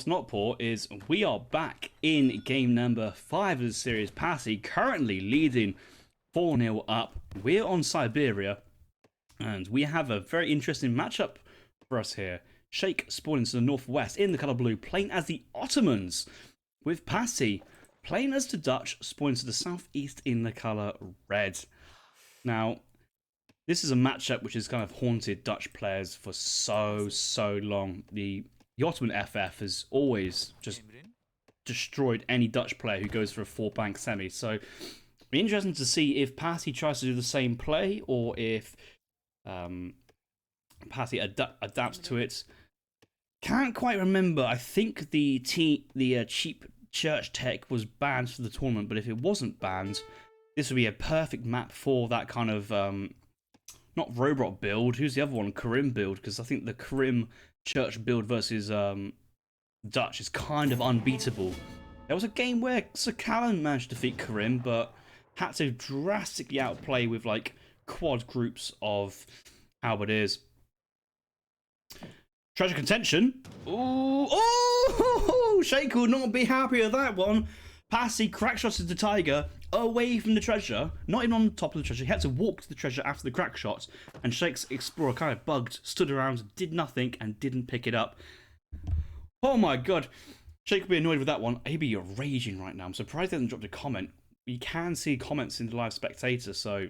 not poor is we are back in game number 5 of the series. Passi currently leading 4-0 up. We're on Siberia, and we have a very interesting matchup for us here. Sheikh spawning to the northwest in the colour blue, playing as the Ottomans, with Passi playing as the Dutch, spawning to the southeast in the colour red. Now, this is a matchup which has kind of haunted Dutch players for so long. The Ottoman FF has always just destroyed any Dutch player who goes for a 4-bank semi. So, it'll be interesting to see if Passi tries to do the same play, or if Passi adapts to it. Can't quite remember. I think the cheap church tech was banned for the tournament, but if it wasn't banned, this would be a perfect map for that kind of not robot build. Who's the other one? Karim build, because I think the Karim church build versus Dutch is kind of unbeatable. There was a game where Sir Callan managed to defeat Karim, but had to drastically outplay with like quad groups of halberdiers. Treasure contention. Ooh, oh! Sheikh will not be happy with that one. Passi crackshotted the tiger away from the treasure, not even on the top of the treasure. He had to walk to the treasure after the crack shot, and Sheikh's explorer kind of bugged, stood around, did nothing, and didn't pick it up. Oh my god. Sheikh will be annoyed with that one. He'd be raging right now. I'm surprised he hasn't dropped a comment. You can see comments in the live spectator, so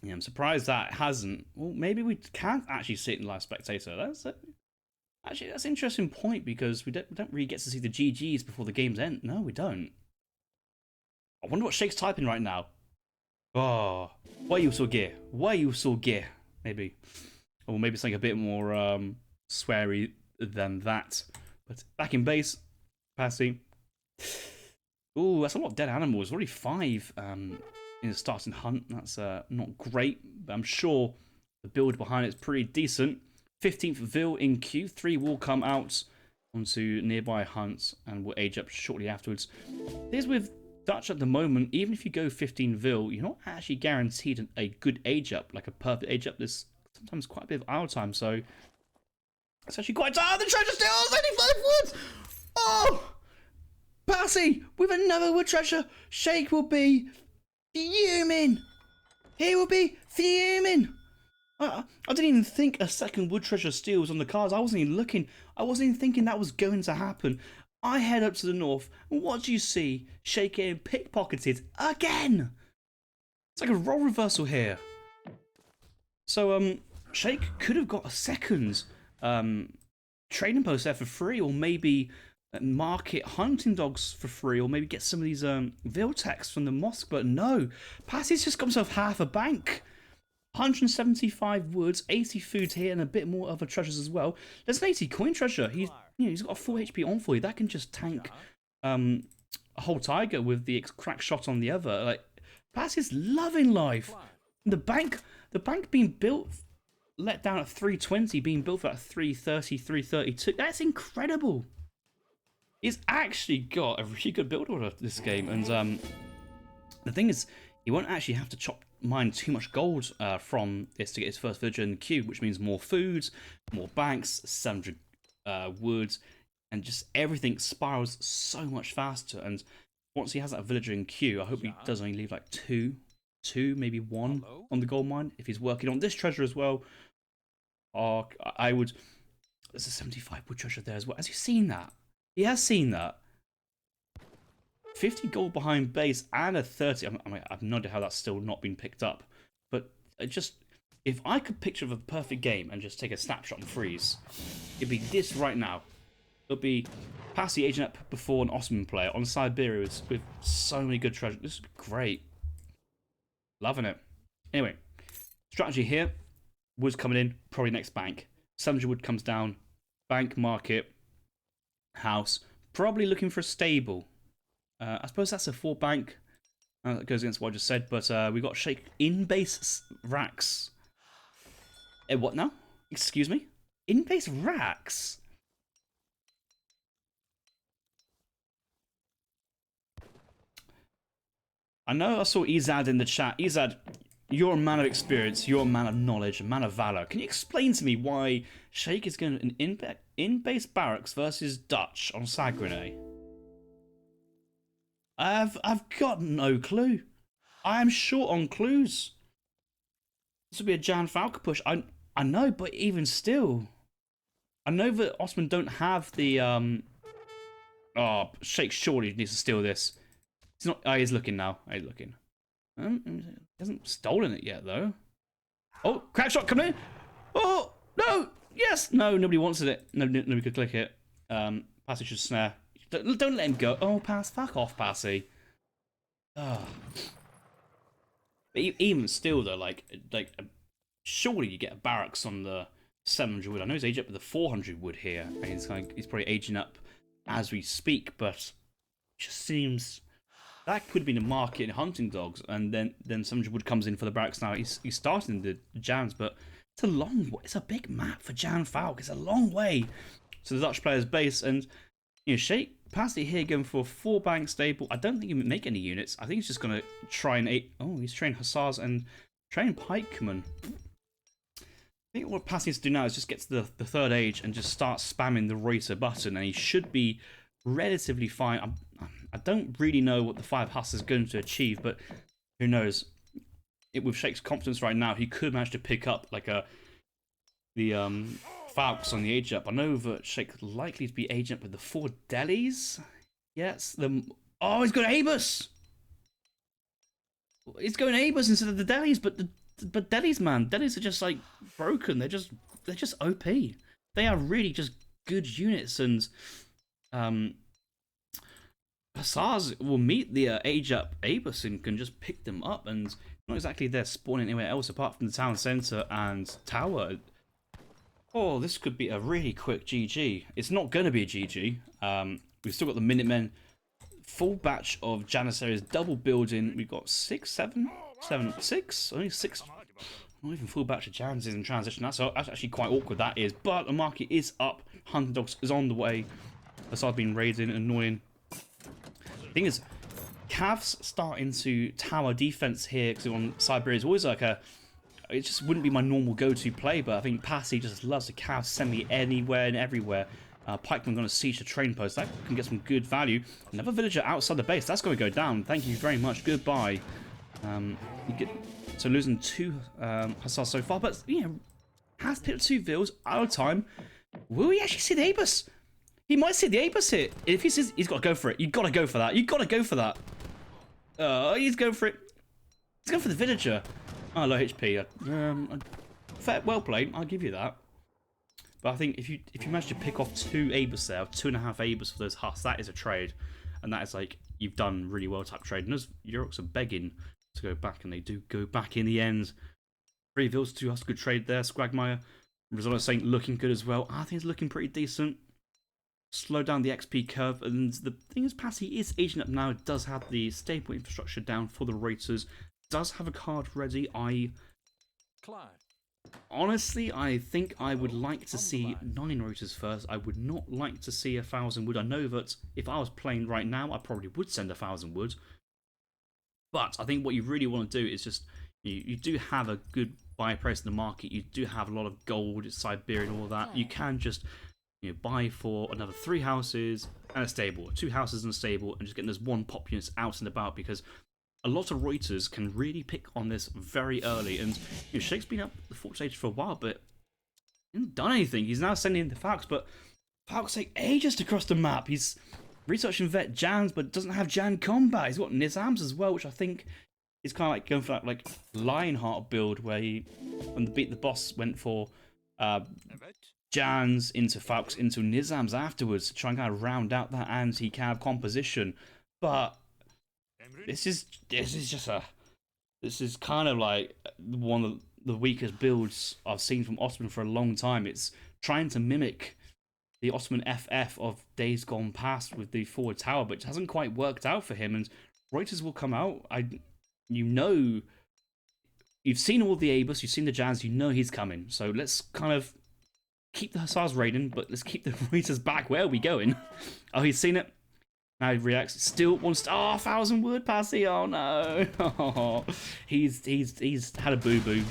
yeah, I'm surprised that hasn't. Well, maybe we can't actually see it in the live spectator. That's an interesting point, because we don't really get to see the GGs before the games end. No, we don't. I wonder what Sheikh's typing right now. Oh, why you so gay? Why you so gay? Maybe, or maybe something a bit more sweary than that. But back in base, Passi. Ooh, that's a lot of dead animals. Already 5 in the starting hunt. That's not great, but I'm sure the build behind it is pretty decent. 15th Vil in queue. 3 will come out onto nearby hunts and will age up shortly afterwards. This with Dutch at the moment, even if you go 15 Vil, you're not actually guaranteed a good age up, like a perfect age up. There's sometimes quite a bit of hour time, so it's actually quite tired. The treasure still 85 woods! Oh! Passi with another wood treasure. Sheikh will be fuming. He will be fuming. I didn't even think a second wood treasure steal was on the cards. I wasn't even looking. I wasn't even thinking that was going to happen. I head up to the north, and what do you see? Sheikh getting pickpocketed again. It's like a role reversal here. So Sheikh could have got a second trading post there for free, or maybe market hunting dogs for free, or maybe get some of these Viltex from the mosque, but no. Passi's just got himself half a bank. 175 woods, 80 food here, and a bit more other treasures as well. There's an 80 coin treasure. He's got a full HP on for you. That can just tank a whole tiger with the crack shot on the other. Like, Passi's loving life. The bank being built, let down at 320, being built at 330, 332. That's incredible. He's actually got a really good build order this game, and the thing is, he won't actually have to mine too much gold from this to get his first villager in the queue, which means more food, more banks, 700 woods, and just everything spirals so much faster. And once he has that villager in queue, I hope he does only leave like two, maybe 1 on the gold mine. If he's working on this treasure as well, I would. There's a 75 wood treasure there as well. Has he seen that? He has seen that. 50 gold behind base and a 30. I've no idea how that's still not been picked up. But if I could picture the perfect game and just take a snapshot and freeze, it'd be this right now. It'd be Passi aging up before an Ottoman player on Siberia with so many good treasures. This would be great. Loving it. Anyway, strategy here. Wood's coming in, probably next bank. 700 wood comes down. Bank, market, house. Probably looking for a stable. I suppose that's a 4-bank. That goes against what I just said, but we got Sheikh in-base racks. What now? Excuse me? In-base racks? I know I saw Izad in the chat. Izad, you're a man of experience, you're a man of knowledge, a man of valor. Can you explain to me why Sheikh is going an in-base barracks versus Dutch on Saguenay? I've got no clue. I am short on clues. This would be a Jan Falcon push. I know, but even still, I know that Ottoman don't have the Oh, Sheikh surely needs to steal this. He's not. Oh, he's looking now. He's looking. He hasn't stolen it yet, though. Oh, crack shot coming in. Oh, no. Yes. No, nobody wanted it. Nobody could click it. Passi should snare. Don't let him go. Oh, pass. Fuck off, Passi. Oh. But even still, though, like, surely you get a barracks on the 700 wood. I know he's aging up with the 400 wood here. And he's probably aging up as we speak, but it just seems that could be the market in hunting dogs, and then 700 wood comes in for the barracks now. He's starting the Jans, but it's a big map for Jan Falk. It's a long way to the Dutch player's base, and you know, Sheikh Passi here going for a 4-bank stable. I don't think he can make any units. I think he's just going to try and he's trained Hussars and train Pikemen. I think what Passi needs to do now is just get to the third age and just start spamming the Reuter button, and he should be relatively fine. I don't really know what the 5 Huss is going to achieve, but who knows? With Sheikh's confidence right now, he could manage to pick up like the Falks on the age up. I know that Sheikh likely to be aging up with the 4 delis. Yes, oh, he's got Abus. He's going Abus instead of the delis, but delis, man, delis are just like broken. They're just OP. They are really just good units, and Hussars will meet the age up Abus and can just pick them up, and not exactly they're spawning anywhere else apart from the town centre and tower. Oh, this could be a really quick GG. It's not going to be a GG. We've still got the Minutemen. Full batch of Janissaries double building. We've got 6, 7, 6. Only 6. Not even full batch of Janses in transition. That's actually quite awkward, that is. But the market is up. Hunting dogs is on the way. Assad being raided, annoying. The thing is, Cavs starting to tower defense here because on Siberia is always like it just wouldn't be my normal go-to play, but I think Passi just loves the Cavs send me anywhere and everywhere. Pikeman going to siege the train post. That can get some good value. Another villager outside the base. That's going to go down. Thank you very much. Goodbye. So losing 2 Hussars so far, but you know, has picked up 2 vills out of time. Will he actually see the Abus? He might see the Abus hit. If he says he's got to go for it, you've got to go for that. You've got to go for that. He's going for it. He's going for the villager. Oh, low HP. Fair, well played. I'll give you that. But I think if you manage to pick off 2 Abus there, 2.5 Abus for those Huss, that is a trade, and that is like you've done really well type trade. And those Eurocs are begging to go back, and they do go back in the end. 3 vills, 2 Huss, good trade there. Squagmire, Risotto Saint looking good as well. I think it's looking pretty decent. Slow down the XP curve, and the thing is, Passi is aging up now. It does have the stable infrastructure down for the Reuters. Does have a card ready. Honestly, I think I would like to see 9 Reuters first. I would not like to see 1,000 wood. I know that if I was playing right now, I probably would send 1,000 wood. But I think what you really want to do is just, you do have a good buy price in the market. You do have a lot of gold, Siberia and all that. You can just buy for another 3 houses and a stable, 2 houses and a stable, and just getting those 1 pop units out and about, because a lot of Reuters can really pick on this very early. And Sheikh's been up the 4th stage for a while, but he hasn't done anything. He's now sending in the Falcons, but Falcons take ages to cross the map. He's researching vet Jans, but doesn't have Jan combat. He's got Nizams as well, which I think is kind of like going for that like Lionheart build where he, when the Beat the Boss went for Jans into Falcons into Nizams afterwards to try and kind of round out that anti-cav composition. But this is kind of like one of the weakest builds I've seen from Ottoman for a long time. It's trying to mimic the Ottoman FF of days gone past with the forward tower, but it hasn't quite worked out for him. And Reuters will come out. You've seen all the Abus, you've seen the Jans, you know he's coming. So let's kind of keep the Hussars raiding, but let's keep the Reuters back. Where are we going? Oh, he's seen it. Now he reacts. Still wants to. Oh, 1,000 wood, Passi. Oh no. Oh, he's had a boo boo,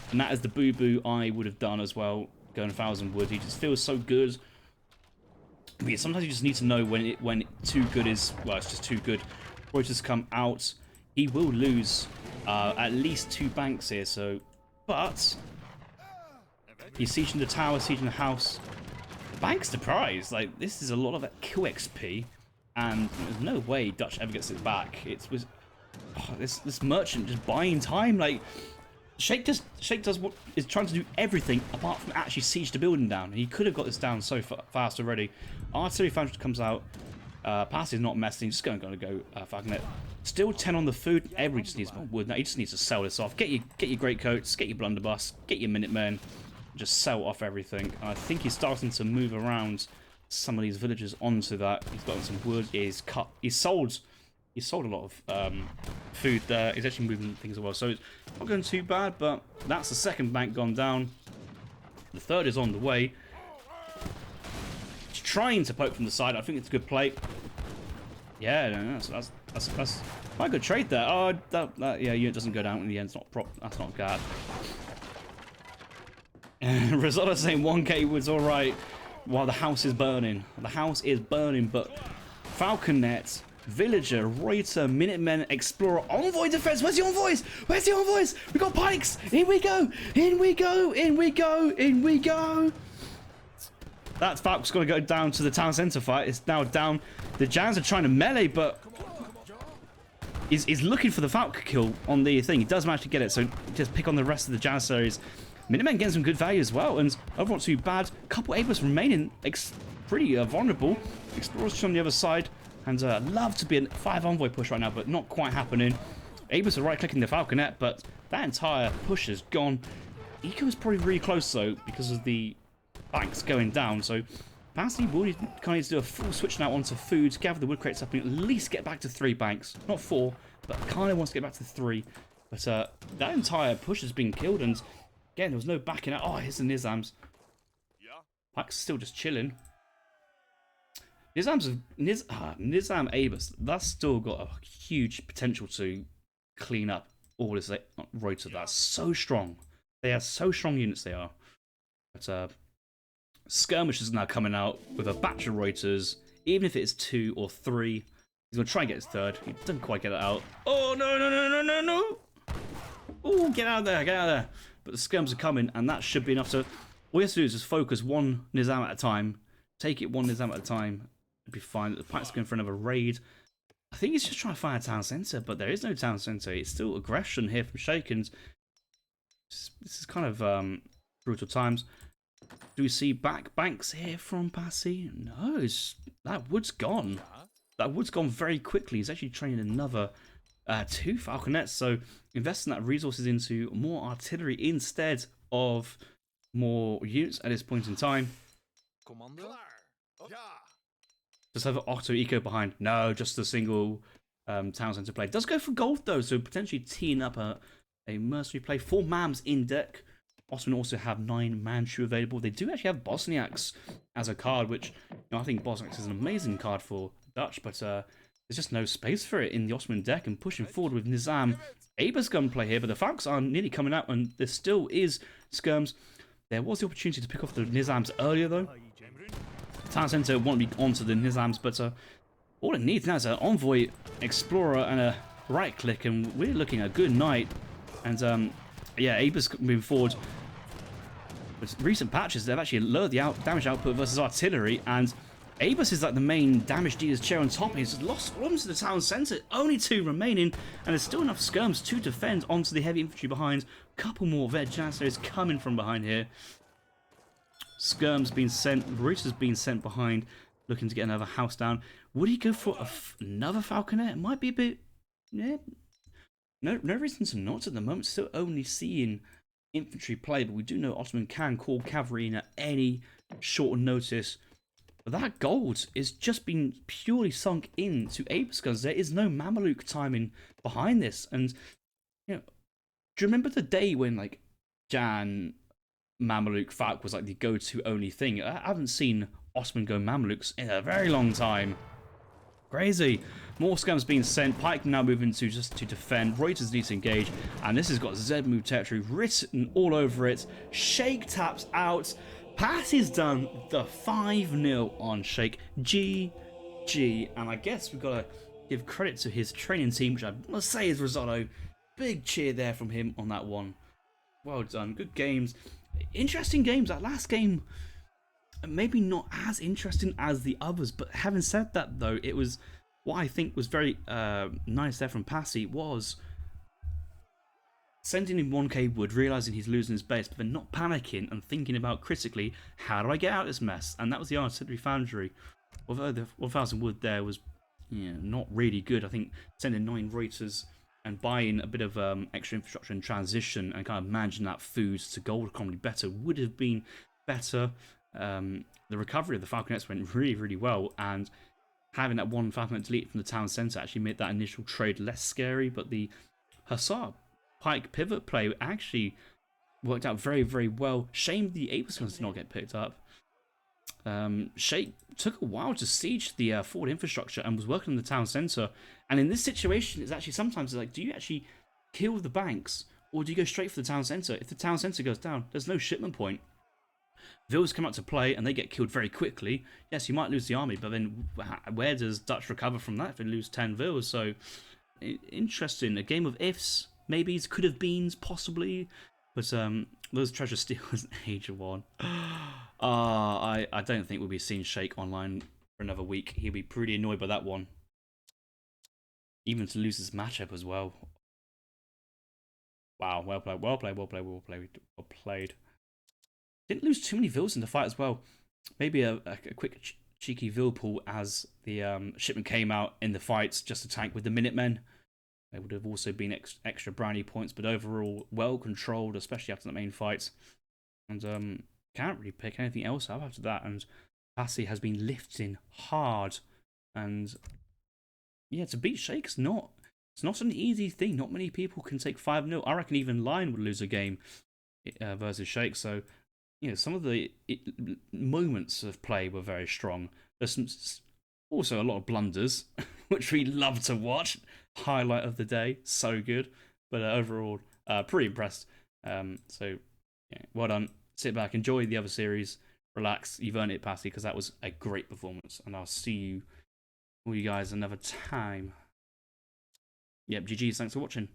and that is the boo boo I would have done as well. Going 1,000 wood. He just feels so good. But yeah, sometimes you just need to know when too good is. Well, it's just too good. Or it just come out. He will lose at least 2 banks here. So, but he's sieging the tower, sieging the house. The bank's the prize. Like, this is a lot of kill XP. And there's no way Dutch ever gets it back. It was this merchant just buying time. Like Sheikh does what is trying to do everything apart from actually siege the building down. He could have got this down so fast already. Artillery foundry comes out. Passi is not messing. Just going to go Falconet. Still 10 on the food. Everybody just needs more wood now. He just needs to sell this off. Get your great coats. Get your blunderbuss. Get your Minutemen. Just sell off everything. And I think he's starting to move around some of these villagers onto that. He's got some wood. He's sold a lot of food there. He's actually moving things as well. So it's not going too bad, but that's the second bank gone down. The third is on the way. He's trying to poke from the side. I think it's a good play. Yeah, no, that's quite a good trade there. Oh, yeah, unit doesn't go down in the end. It's not that's not bad. Risotto saying 1k was all right. While the house is burning. The house is burning, but Falconet, Villager, Reuter, Minutemen, Explorer, Envoy defense. Where's the Envoys? Where's the Envoys? We got pikes. In we go. In we go. In we go. In we go. That Falc's got to go down to the town centre fight. It's now down. The Jans are trying to melee, but he's looking for the Falc kill on the thing. He does manage to get it, so just pick on the rest of the Janissaries. Minutemen getting some good value as well, and overall not too bad. Couple Abus remaining pretty vulnerable. Explorers just on the other side, and love to be a 5 envoy push right now, but not quite happening. Abus are right-clicking the Falconet, but that entire push is gone. Eco is probably really close though, because of the banks going down, so Passi will kind of need to do a full switch now onto food, gather the wood crates up, and at least get back to 3 banks. Not 4, but kind of wants to get back to 3. But that entire push has been killed, and again, there was no backing out. Oh, here's the Nizams. Yeah. Pack's still just chilling. Nizam Abus, that's still got a huge potential to clean up all this Reuter. That's so strong. They are so strong units, they are. But Skirmish is now coming out with a batch of Reuters. Even if it's 2 or 3, he's going to try and get his 3rd. He doesn't quite get it out. Oh, no. Oh, get out of there, get out of there. But the skirms are coming, and that should be enough to... All you have to do is just focus 1 Nizam at a time. Take it 1 Nizam at a time. It'll be fine. The Pike's going for another raid. I think he's just trying to find a town centre, but there is no town centre. It's still aggression here from Shakens. This is kind of brutal times. Do we see back banks here from Passi? No, that wood's gone. That wood's gone very quickly. He's actually training another 2 Falconets, so investing that resources into more artillery instead of more units at this point in time. Just have Otto Eco behind. No, just a single town centre play. Does go for gold though, so potentially teeing up a mercenary play. 4 Mams in deck. Ottoman also have 9 Manchu available. They do actually have Bosniaks as a card, which I think Bosniaks is an amazing card for Dutch, but there's just no space for it in the Ottoman deck, and pushing forward with Nizam. Abus gunplay here, but the Falcons are nearly coming out, and there still is skirms. There was the opportunity to pick off the Nizams earlier, though. Town Centre won't be onto the Nizams, but all it needs now is an Envoy, Explorer, and a right-click, and we're looking at a good night. And, yeah, Abus moving forward. With recent patches, they've actually lowered the damage output versus artillery, and Abus is like the main damage dealer's chair on top. He's lost all to the town centre. Only 2 remaining, and there's still enough skirms to defend onto the heavy infantry behind. Couple more Vet Janissaries coming from behind here. Skirms being sent. Reuter's being sent behind, looking to get another house down. Would he go for another Falconet? It might be a bit... Yeah. No reason to not at the moment. Still only seeing infantry play, but we do know Ottoman can call cavalry in at any short notice. But that gold is just been purely sunk into Abus guns. There is no Mameluke timing behind this. And, do you remember the day when, like, Jan Mameluke Falc was, like, the go-to only thing? I haven't seen Ottoman go Mamelukes in a very long time. Crazy. More scums being sent. Pike now moving to just to defend. Reuters needs to engage. And this has got Z move territory written all over it. Shake taps out. Passi's done the 5-0 on Shake. GG. And I guess we've got to give credit to his training team, which I must say is Risotto. Big cheer there from him on that one. Well done. Good games. Interesting games. That last game, maybe not as interesting as the others, but having said that though, it was what I think was very nice there from Passi was sending in 1k wood, realising he's losing his base, but then not panicking and thinking about critically, how do I get out of this mess? And that was the artillery foundry. Although the 1000 wood there was not really good, I think sending 9 Reuters and buying a bit of extra infrastructure in transition and kind of managing that food to gold economy better would have been better. The recovery of the Falconets went really, really well, and having that one Falconet delete from the town centre actually made that initial trade less scary, but the Hussar Pike pivot play actually worked out very, very well. Shame the Apex guns did not get picked up. Shake took a while to siege the forward infrastructure and was working in the town centre, and in this situation it's actually sometimes like, do you actually kill the banks or do you go straight for the town centre? If the town centre goes down, there's no shipment point. Vills come out to play and they get killed very quickly. Yes, you might lose the army, but then where does Dutch recover from that if they lose 10 Vills? So, interesting. A game of ifs, maybes, could have beens, possibly. But those treasure stealers in Age of 1. I don't think we'll be seeing Shake online for another week. He'll be pretty annoyed by that one. Even to lose his matchup as well. Wow, well played, well played, well played, well played, well played. Didn't lose too many Vills in the fight as well. Maybe a quick cheeky Vill pull as the shipment came out in the fights just to tank with the Minutemen. There would have also been extra brownie points, but overall well controlled, especially after the main fight. And can't really pick anything else up after that. And Passi has been lifting hard, and yeah, to beat Shake it's not an easy thing. Not many people can take 5-0. I reckon even Lion would lose a game versus Shake. So some of the moments of play were very strong. There's also a lot of blunders, which we love to watch. Highlight of the day, so good. But overall, pretty impressed. So, yeah, well done. Sit back, enjoy the other series, relax. You've earned it, Passi, because that was a great performance. And I'll see all you guys another time. Yep, GG's. Thanks for watching.